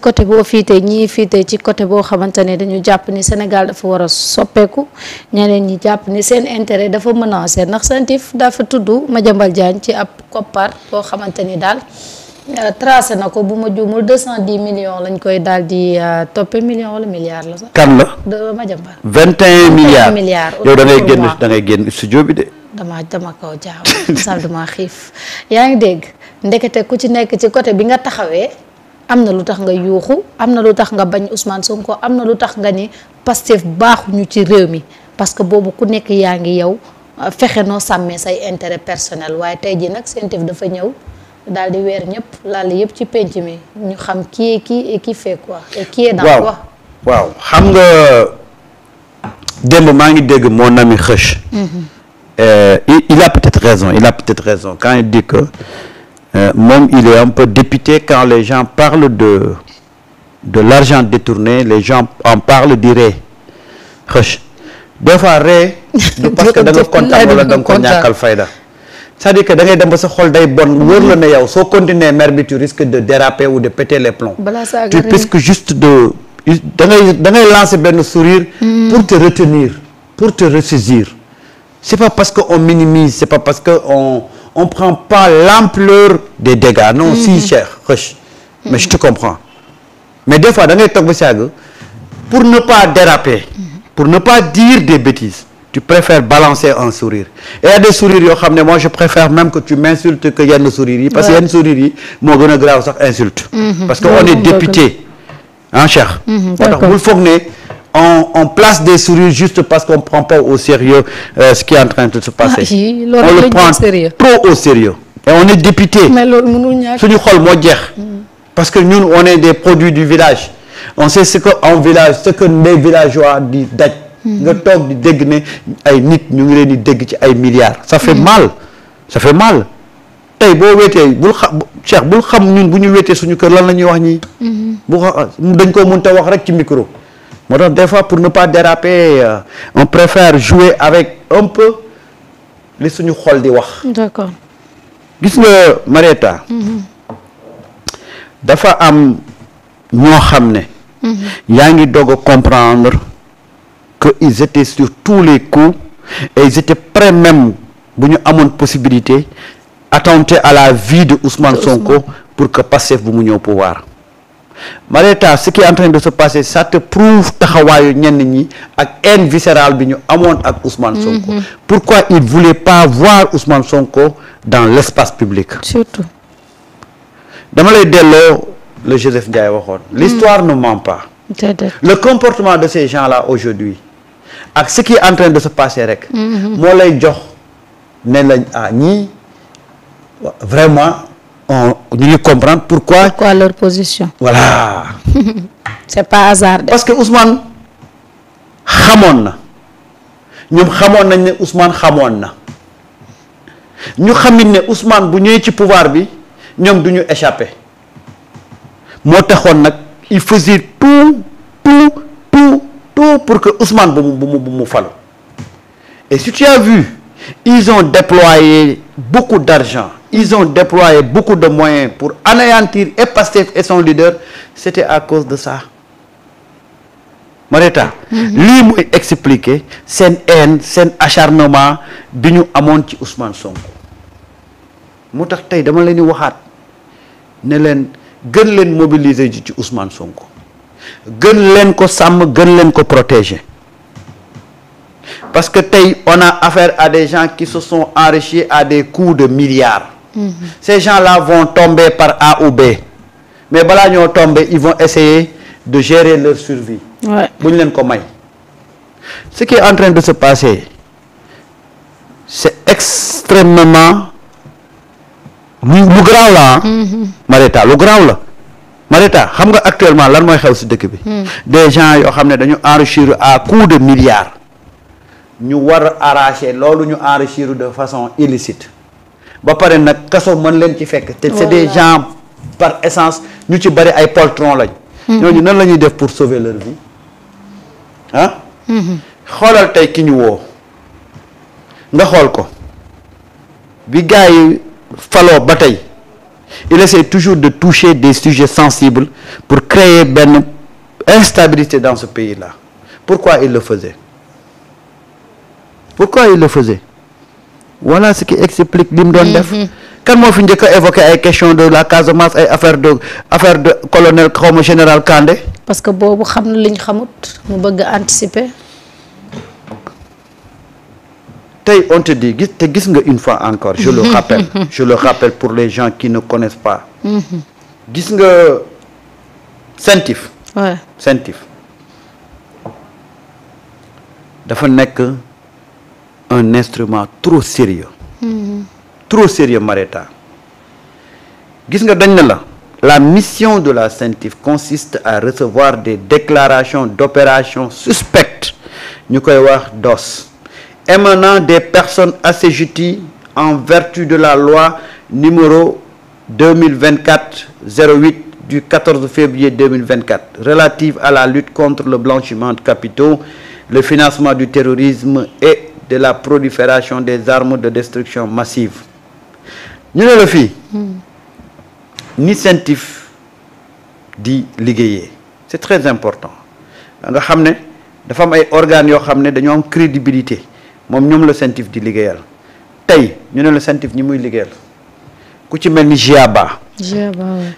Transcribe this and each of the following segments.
côté boo fiitee ñii fiitee ci côté boo xamante ne dañu jàpp ni Sénégal dafa war a soppeeku ñeneen ñi jàpp ni seen intérêt dafa menacé ndax CENTIF dafa tudd Madiambal Diagne ci ab koppar boo xamante ni daal tracé na ko bu ma juumul 210 millions lañ koy daal di toppe millions wala milliards la sax. kan la de Madiambal. 21 milliards yow da ngay génn studio bi de. dama kaw jaaw sax dama xiif yaa ngi dégg ndekete ku ci nekk ci côté bi nga taxawee am na lu tax nga yuuxu am na lu tax nga bañ Ousmane Sonko am na lu tax nga ni Pastef baaxuñu ci réew mi parce que boobu ku nekk yaa ngi yow fexe noo sàmmee say intérêt personnel waaye tey jii nag CENTIF dafa ñëw daal di weer ñëpp laal yëpp ci penc mi ñu xam qui est qui et qui fait quoi et qui est dans quoi. waaw xam nga démb maa ngi dégg mon ami Kheuch. Il a peut-être raison quand il dit que moom il est un peu dépité quand les gens parlent de l'argent détourné, les gens en parlent di ree Kheuch des fois ree du parce que da nga kontaan wala da nga ko ñàkkal fayda c'est-à-dire que da ngay dem ba sa xol day bon wóor la ne yow soo continuer mer bi tu risques de déraper ou de péter les plombs. Tu risques juste de da ngay lancer benn sourire pour te retenir, pour te ressaisir. C'est pas parce que on minimise, c'est pas parce que on prend pas l'ampleur des dégâts. Non, si cher, Kheuch. Mais je te comprends. Mais des fois da ngay toog ba sàgg pour ne pas déraper, pour ne pas dire des bêtises, tu préfères balancer un sourire. Et il y a des sourires yoo xam ne moi je préfère même que tu m'insultes que yenn sourires yi parce que yenn sourires yi moo gën a grave sax insulte. Parce que on est député, hein cher. moo tax bul foog ne on place des sourires juste parce qu'on prend pas au sérieux ce qui est en train de se passer. On le prend trop au sérieux. Et on est député. Mais loolu mënul ñàkk. suñu xol moo jeex. Parce que ñun on est des produits du village. On sait ce que en village, ce que les villageois di daj. nga toog di dégg ne ay nit ñu ngi leen di dégg ci ay milliards. Ça fait mal. Ça fait mal. tey boo wéetee bul xam Cheikh bul xam ñun bu ñu wéetee suñu kër lan la ñuy wax ñii. bu dañ ko mënta wax rek ci micro. moo tax des fois pour ne pas déraper on préfère jouer avec un peu li suñu xol di wax. D'accord. gis nga Marieta. dafa am ñoo xam ne. yaa ngi doog a comprendre que ils étaient sur tous les coups et ils étaient prêts même bu ñu amoon possibilité attenter à la vie de Ousmane Sonko pour que Pastef bu mu ñëw pouvoir. Marieta, ce qui est en train de se passer ça te prouve taxawaayu ñenn ñi ak haine viscérale bi ñu amoon ak Ousmane Sonko. Pourquoi ils voulaient pas voir Ousmane Sonko dans l'espace public. Surtout. dama lay delloo le Joseph Ndiaye waxoon. L'histoire ne ment pas. Le comportement de ces gens-là aujourd'hui ak ce qui est en train de se passer rek. moo lay jox ne lañ ñii vraiment. ñu ngi comprendre pourquoi leur position. Voilà. C'est pas hasard. Parce que Ousmane xamoon na ñoom xamoon nañ ne Ousmane xamoon na ñu xamit ne Ousmane bu ñëwee ci pouvoir bi ñoom du ñu échapper moo taxoon nag il faisait tout pour que Ousmane bu mu falu. Et si tu as vu ils ont déployé beaucoup d'argent. Ils ont déployé beaucoup de moyens pour anéantir et Pastef et son leader. C'était à cause de ça. Marieta. lii mooy expliquer seen haine seen acharnement bi ñu amoon ci Ousmane Sonko. moo tax tey dama leen di waxaat ne leen gën leen mobiliser ci Ousmane Sonko. gën leen ko sàmm gën leen ko protéger. Parce que tey on a affaire à des gens qui se sont enrichis à des coups de milliards. Ces gens-là vont tomber par A ou B. Mais balaa ñoo tomber ils vont essayer de gérer leur survie. bu ñu leen ko may. Ce qui est en train de se passer c'est extrêmement lu garaaw la Marieta lu garaaw la Marieta xam nga actuellement lan mooy xew ci dëkk bi. Des gens yoo xam ne dañu enrichir à coups de milliards. ñu war a arracher loolu ñu enrichir de façon illicite ba pare nag kaso mën leen ci fekk te c'est des gens par essence ñu ci bari ay poltron lañ. ñooñu nan la ñuy def pour sauver leur vie ah. xoolal tey ki ñu woo nga xool ko bi gars yi faloo ba tey il essaie toujours de toucher des sujets sensibles pour créer benn instabilité dans ce pays-là. Pourquoi il le faisait? Voilà ce qui explique li mu doon def. Kan moo fi njëkk a évoqué ay question de la Casamance, ay affaire de colonel xawma général Kandé. parce que boobu xam na liñ xamut mu bëgg a anticiper. Tey on te dit gis nga une fois encore je le rappelle pour les gens qui ne connaissent pas. gis nga CENTIF. Ouais. CENTIF dafa nekk un instrument trop sérieux. Trop sérieux, Marieta. Gis nga dañ na la mission de la CENTIF consiste à recevoir des déclarations d'opérations suspectes, ñu koy wax DOS, émanant des personnes assujetties en vertu de la loi numéro 2024-08 du 14 février 2024 relative à la lutte contre le blanchiment de capitaux, le financement du terrorisme et de la prolifération des armes de destruction massive. ñu ne la fii ni CENTIF di liggéeyee c'est très important nga xam ne dafa am ay organes yoo xam ne dañoo am crédibilité moom ñoom la CENTIF di liggéeyal tey ñu ne la CENTIF ñi muy liggéeyal ku ci mel ni GIABA.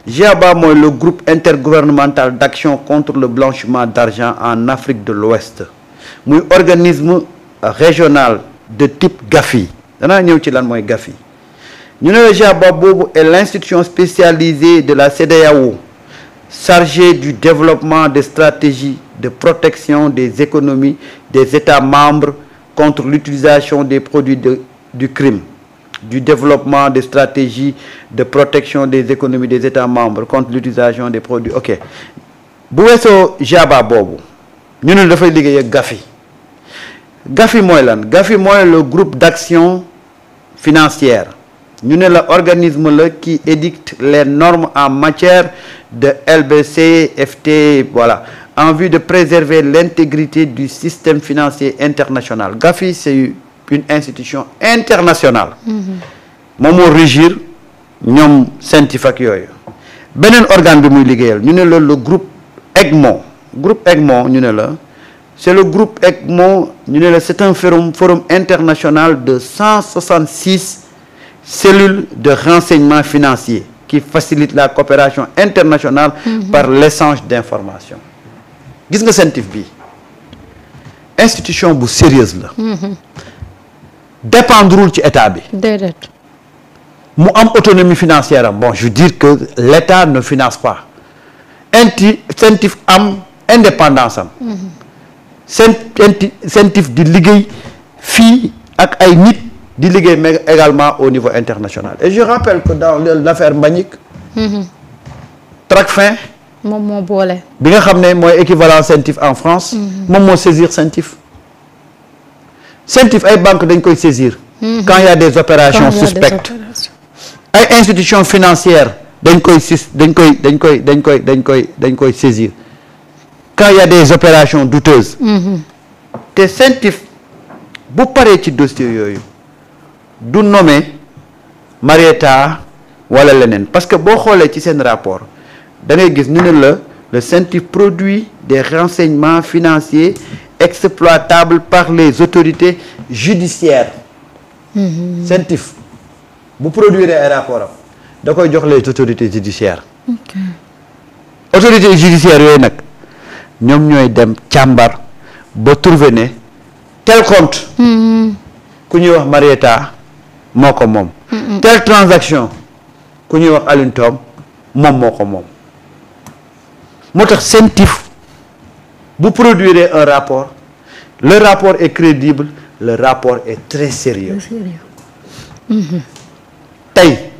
GIABA mooy le groupe intergouvernemental d'action contre le blanchiment d'argent en Afrique de l'Ouest muy organisme régional de type GAFI danaa ñëw ci lan mooy GAFI. ñu ne la GIABA boobu est l'institution spécialisée de la CEDEAO chargée du développement des stratégies de protection des économies des États membres contre l'utilisation des produits du crime, du développement des stratégies de protection des économies des États membres contre l'utilisation des produits. Ok bu weesoo GIABA boobu ñu ne dafay liggéey ak GAFI. GAFI mooy lan? GAFI mooy le groupe d'action financière. ñu ne la organisme la qui édicte les normes en matière de LBC, FT, voilà, en vue de préserver l'intégrité du système financier international. GAFI, c'est une institution internationale. moom moo régir ñoom CENTIF ak yooyu. beneen organe bi muy liggéeyal ñu ne la le groupe EGMO. Groupe EGMO ñu ne la c'est le groupe EGMO ñu ne la c'est un forum international de 166 cellules de renseignement financier qui facilite la coopération internationale par l'échange d'informations. Gis nga CENTIF bi institution bu sérieuse la. dépendrul ci état bi. déedéet. mu am autonomie financière am bon je veux dire que l'état ne finance pas. CENTIF am indépendance am. CENTIF di liggéey fii ak ay nit. di liggéey mais également au niveau international et je rappelle que dans l'affaire Mbagnick. Tracfin. moom moo boole. bi nga xam ne mooy équivalent CENTIF en France. moom moo saisir CENTIF. CENTIF ay banques dañ koy saisir. quand il y a des opérations suspectes. ay institutions financières dañ koy saisir. quand il y a des opérations douteuses. te CENTIF bu paree ci dossier yooyu. du nommer Marieta wala leneen parce que boo xoolee ci seen rapport da ngay gis ñu ne la le CENTIF produit des renseignements financiers exploitables par les autorités judiciaires. CENTIF bu produire ay rapport am da koy jox les autorités judiciaires. autorités judiciaires yooyu nag ñoom ñooy dem càmbar ba trouver ne tel compte. ku ñuy wax Marieta moo ko moom. telle transaction ku ñuy wax Alioune Tom moom moo ko moom. moo tax CENTIF bu produire un rapport le rapport est crédible le rapport est très sérieux. tey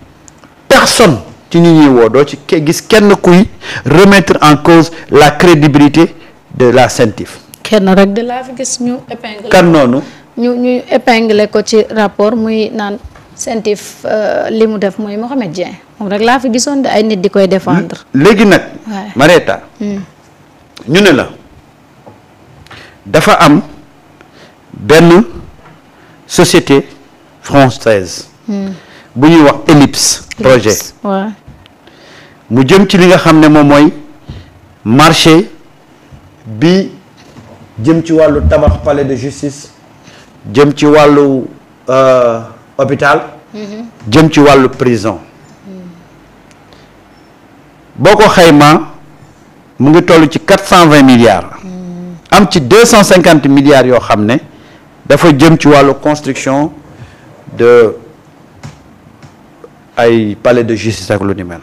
personne ci ñi ñuy woo doo ci gis kenn kuy remettre en cause la crédibilité de la CENTIF. kenn rek de laa fi gis ñu épingle. kan noonu. ñu épinglé ko ci rapport muy naan CENTIF li mu def mooy Mohamed Dieng moom rek laa fi gisoon de ay nit di koy défendre. léegi nag. Marieta. ñu ne la dafa am benn société française. bu ñuy wax Ellipse projet. mu jëm ci li nga xam ne moom mooy marché bi jëm ci wàllu tabax palais de justice jëm ci wàllu hôpital jëm ci wàllu prison boo ko xaymaa mu ngi toll ci 420 milliards am ci 250 milliards yoo xam ne dafa jëm ci wàllu construction de ay palais de justice ak lu ni mel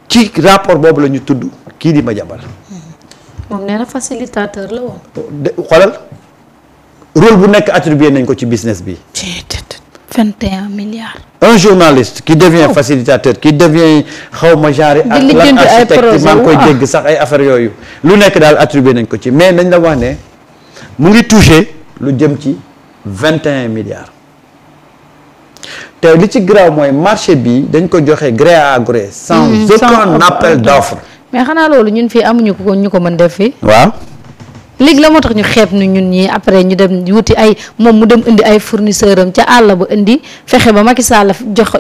ci rapport boobu la ñu tudd kii di Madiambal moom nee na facilitateur la woon. xoolal rôle bu nekk attribué nañ ko ci business bi. 21 milliards. un journaliste qui devient facilitateur qui devient xawma genre ak lan architecte maa ngi koy dégg sax ay affaires yooyu lu nekk daal attribué nañ ko ci mais nañ la wax ne mu ngi touché lu jëm ci 21 milliards te li ci graaw mooy marché bi dañ ko joxe gré à gré sans aucun appel d'offre. mais xanaa loolu ñun fii amuñu ko ñu ko mën def fii. waaw. léegi la moo tax ñu xeeb nu ñun ñii après ñu dem wuti ay moom mu dem indi ay fournisseur am ca àll ba indi fexe ba Macky Sall jox